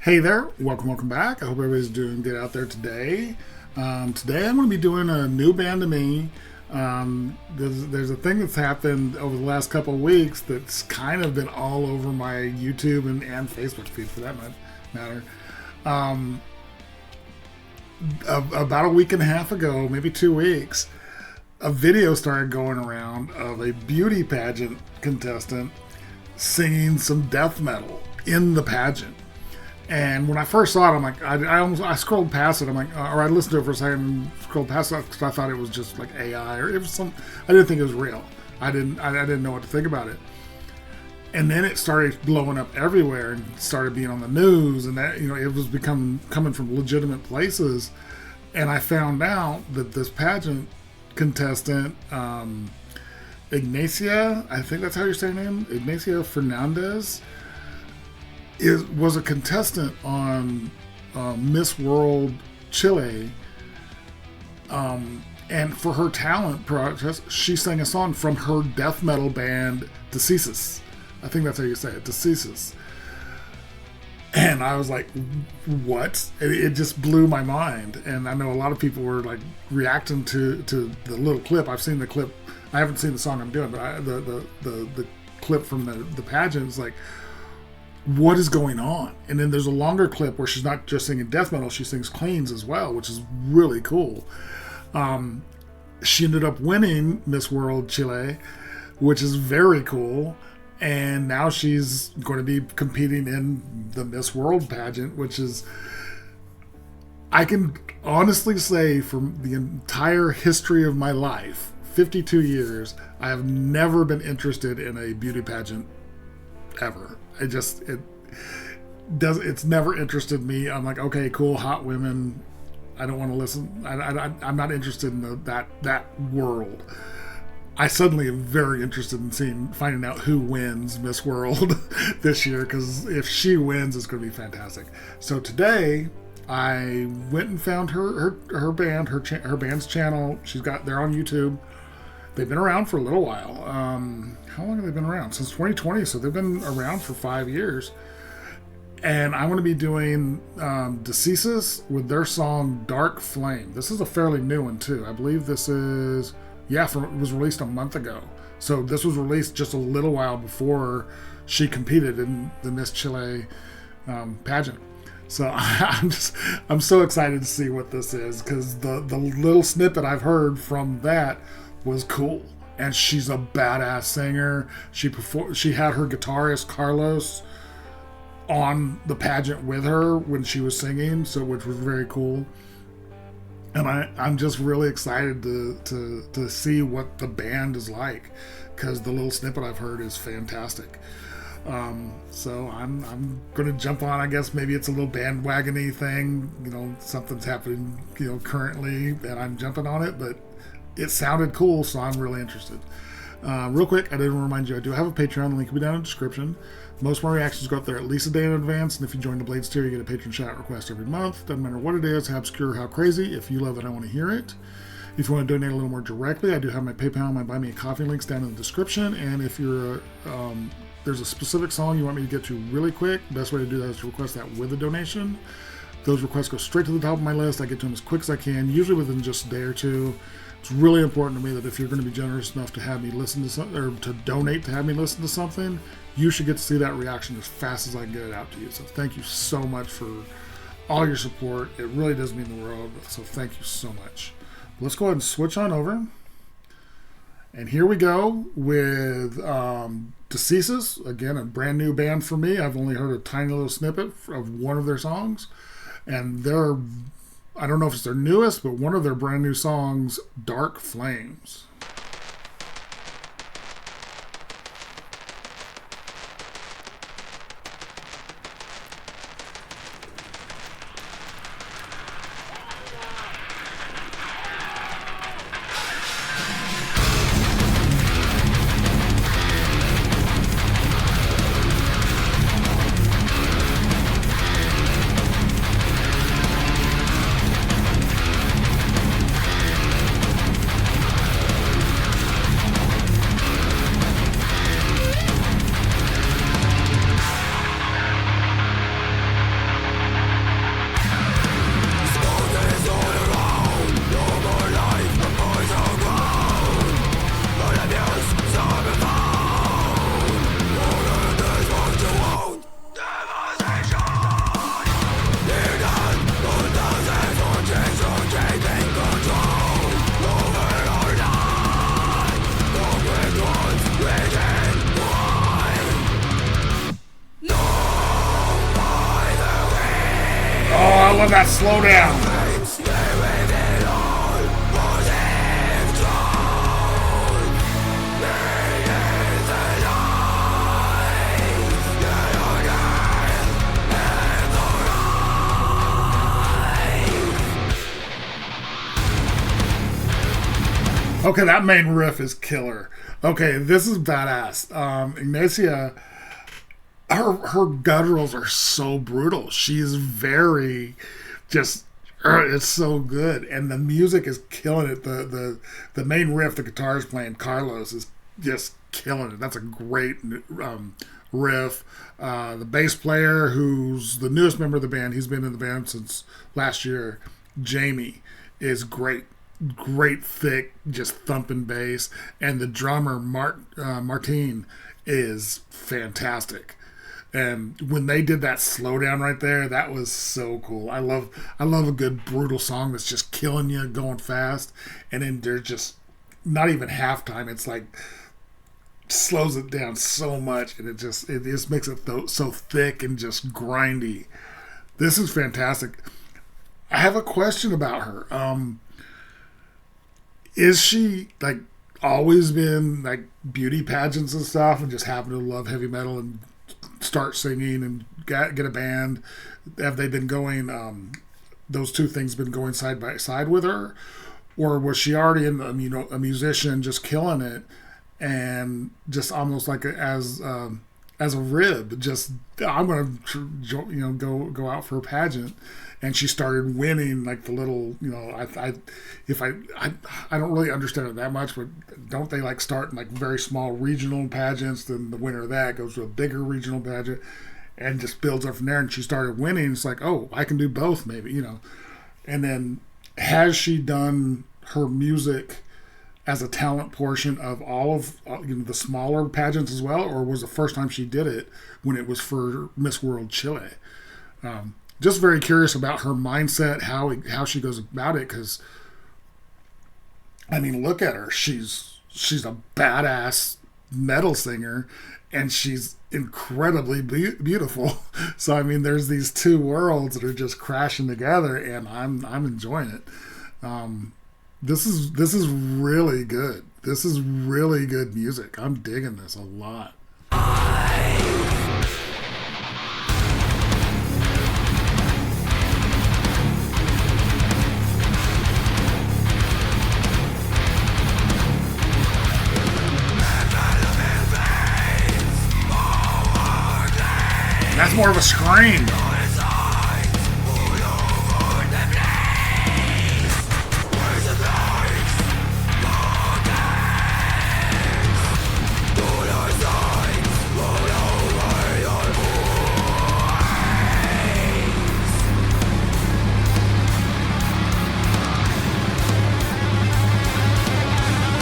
Hey there, welcome back. I hope everybody's doing good out there today. Today I'm going to be doing a new band to me. There's a thing that's happened over the last couple of weeks that's kind of been all over my YouTube and Facebook feed for that matter. About a week and a half ago, maybe 2 weeks, a video started going around of a beauty pageant contestant singing some death metal in the pageant. And when I first saw it, I'm like, I scrolled past it. I'm like, or I listened to it for a second and scrolled past it because I thought it was just like AI or it was some. I didn't think it was real. I didn't know what to think about it. And then it started blowing up everywhere and started being on the news, and that it was coming from legitimate places. And I found out that this pageant contestant, Ignacia, I think that's how you're saying her name, Ignacia Fernandez, was a contestant on Miss World Chile, and for her talent protest, she sang a song from her death metal band Decessus. I think that's how you say it, Decessus. And I was like, what? It just blew my mind. And I know a lot of people were like reacting to the little clip. I've seen the clip. I haven't seen the song I'm doing, but the clip from the pageant is like, what is going on? And then there's a longer clip where she's not just singing death metal, she sings cleans as well, which is really cool. She ended up winning Miss World Chile, which is very cool. And now she's going to be competing in the Miss World pageant, which is, I can honestly say, from the entire history of my life, 52 years, I have never been interested in a beauty pageant ever. It's never interested me. I'm like, okay, cool, hot women. I don't want to listen. I'm not interested in that world. I suddenly am very interested in finding out who wins Miss World this year, because if she wins, it's going to be fantastic. So today, I went and found her band, her band's channel. They're on YouTube. They've been around for a little while. How long have they been around? Since 2020, so they've been around for 5 years. And I'm going to be doing Decessus with their song Dark Flame. This is a fairly new one too. I believe this is, it was released a month ago. So this was released just a little while before she competed in the Miss Chile pageant. So I'm so excited to see what this is, because the little snippet I've heard from that was cool. And she's a badass singer. She had her guitarist Carlos on the pageant with her when she was singing, which was very cool. And I'm just really excited to see what the band is like, because the little snippet I've heard is fantastic. So I'm going to jump on. I guess maybe it's a little bandwagon-y thing. Something's happening, currently, and I'm jumping on it. But it sounded cool, so I'm really interested. Real quick, I did want to remind you, I do have a Patreon. The link will be down in the description. Most of my reactions go up there at least a day in advance, and if you join the Blades tier, you get a patron shout request every month. Doesn't matter what it is, how obscure, how crazy. If you love it, I want to hear it. If you want to donate a little more directly, I do have my PayPal and my Buy Me a Coffee links down in the description. And if you're there's a specific song you want me to get to really quick, the best way to do that is to request that with a donation. Those requests go straight to the top of my list. I get to them as quick as I can, usually within just a day or two. It's really important to me that if you're going to be generous enough to have me listen to something, or to donate to have me listen to something, you should get to see that reaction as fast as I can get it out to you. So thank you so much for all your support. It really does mean the world. So thank you so much. Let's go ahead and switch on over. And here we go with Decessus. Again, a brand new band for me. I've only heard a tiny little snippet of one of their songs. And I don't know if it's their newest, but one of their brand new songs, Dark Flames. slow down. Okay, that main riff is killer. Okay, this is badass. Ignacia, her gutturals are so brutal. She's very just. It's so good, and the music is killing it. The main riff, the guitar is playing. Carlos is just killing it. That's a great riff. The bass player, who's the newest member of the band, he's been in the band since last year. Jamie is great. Great thick, just thumping bass, and the drummer Martine is fantastic. And when they did that slowdown right there, that was so cool. I love a good brutal song that's just killing you, going fast, and then there's just not even halftime. It's like slows it down so much, and it just makes it so thick and just grindy. This is fantastic. I have a question about her. Is she like always been like beauty pageants and stuff, and just happened to love heavy metal and start singing and get a band? Have they been going? Those two things been going side by side with her, or was she already a musician, just killing it, and just almost like as a rib? Just I'm gonna go out for a pageant. And she started winning like the little, I don't really understand it that much, but don't they like start in like very small regional pageants? Then the winner of that goes to a bigger regional pageant and just builds up from there. And she started winning. It's like, oh, I can do both maybe, And then has she done her music as a talent portion of all of the smaller pageants as well? Or was the first time she did it when it was for Miss World Chile? Just very curious about her mindset, how she goes about it, because I mean, look at her. She's a badass metal singer, and she's incredibly beautiful. So I mean, there's these two worlds that are just crashing together, and I'm enjoying it. This is really good. This is really good music. I'm digging this a lot. That's more of a scream.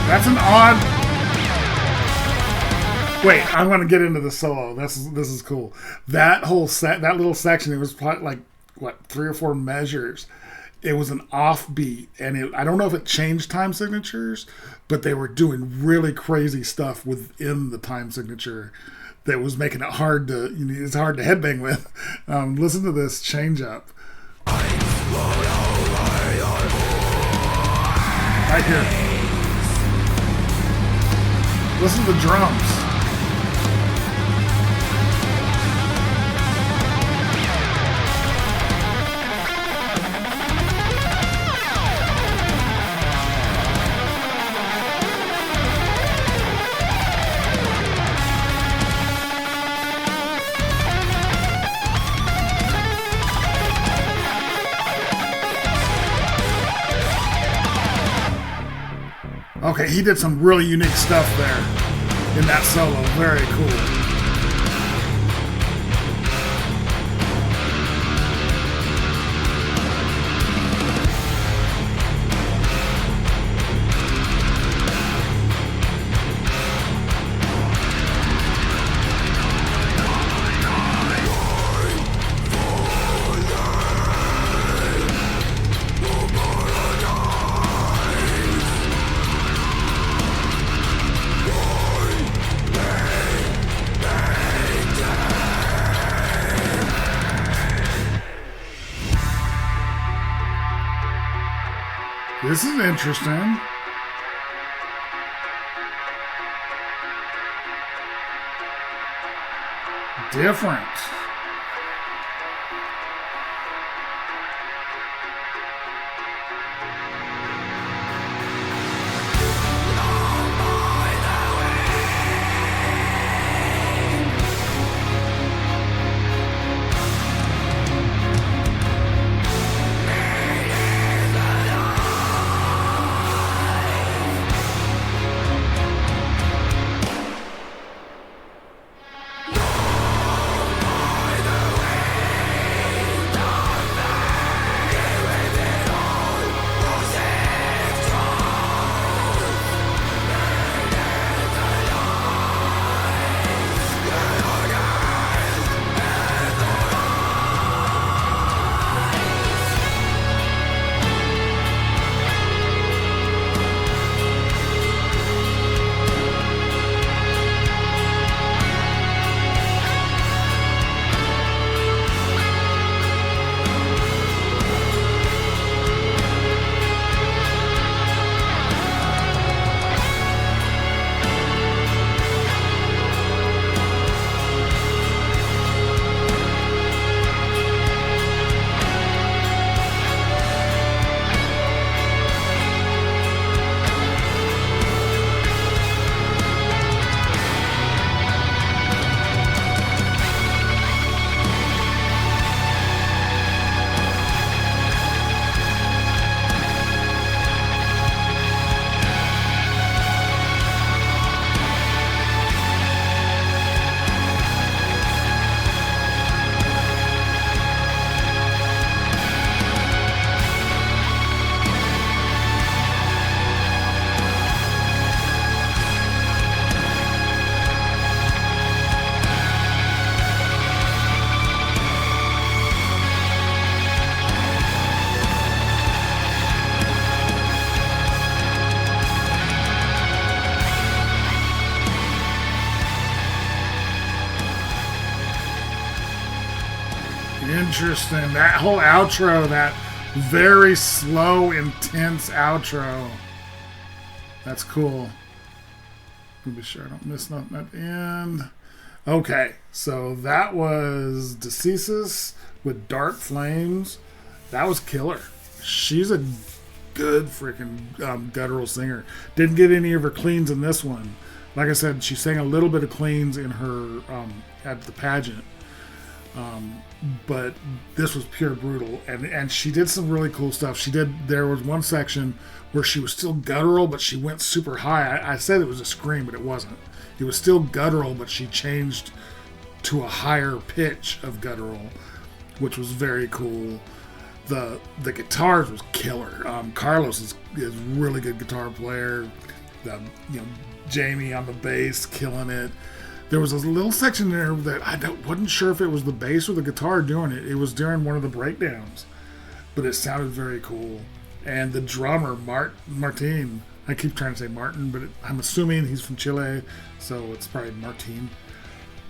That's an odd... Wait, I'm going to get into the solo. This is cool. That whole that little section, it was probably like, 3 or 4 measures. It was an offbeat, and I don't know if it changed time signatures, but they were doing really crazy stuff within the time signature that was making it hard to, it's hard to headbang with. Listen to this change up. Right here. Listen to the drums. Okay, he did some really unique stuff there in that solo. Very cool. This is interesting. Different. Interesting. That whole outro, that very slow, intense outro. That's cool. Let me be sure I don't miss nothing at the end. Okay, so that was Decessus with Dark Flames. That was killer. She's a good freaking guttural singer. Didn't get any of her cleans in this one. Like I said, she sang a little bit of cleans in her at the pageant. But this was pure brutal, and she did some really cool stuff. There was one section where she was still guttural, but she went super high. I said it was a scream, but it wasn't. It was still guttural, but she changed to a higher pitch of guttural, which was very cool. The guitars was killer. Carlos is really good guitar player. Jamie on the bass, killing it. There was a little section there that wasn't sure if it was the bass or the guitar doing it. It was during one of the breakdowns, but it sounded very cool. And the drummer, Martin, I keep trying to say Martin, but I'm assuming he's from Chile, so it's probably Martin.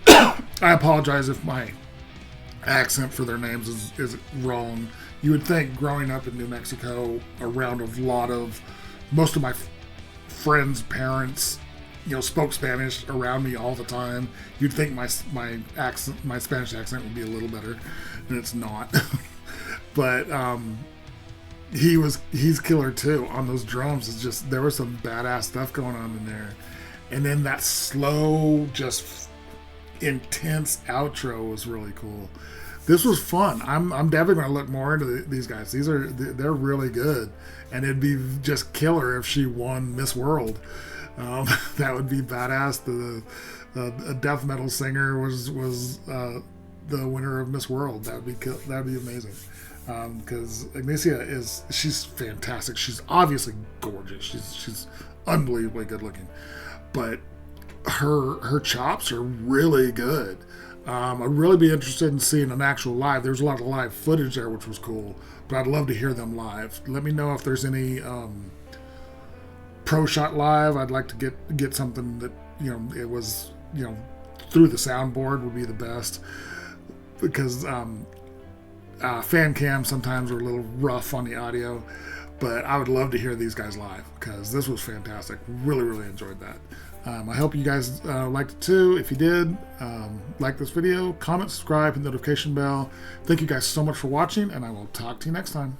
I apologize if my accent for their names is wrong. You would think growing up in New Mexico, around most of my friends' parents, spoke Spanish around me all the time. You'd think my Spanish accent would be a little better, and it's not. But he's killer too on those drums. It's just, there was some badass stuff going on in there, and then that slow, just intense outro was really cool. This was fun. I'm definitely going to look more into these guys. They're really good, and it'd be just killer if she won Miss World. That would be badass. The death metal singer was the winner of Miss World. That'd be amazing. Because Ignacia she's fantastic. She's obviously gorgeous. She's unbelievably good looking, but her chops are really good. I'd really be interested in seeing an actual live. There's a lot of live footage there, which was cool, but I'd love to hear them live. Let me know if there's any pro shot live. I'd like to get something that it was through the soundboard would be the best, because fan cams sometimes are a little rough on the audio. But I would love to hear these guys live because this was fantastic. Really, really enjoyed that. I hope you guys liked it too. If you did, like this video, comment, subscribe, and notification bell. Thank you guys so much for watching, and I will talk to you next time.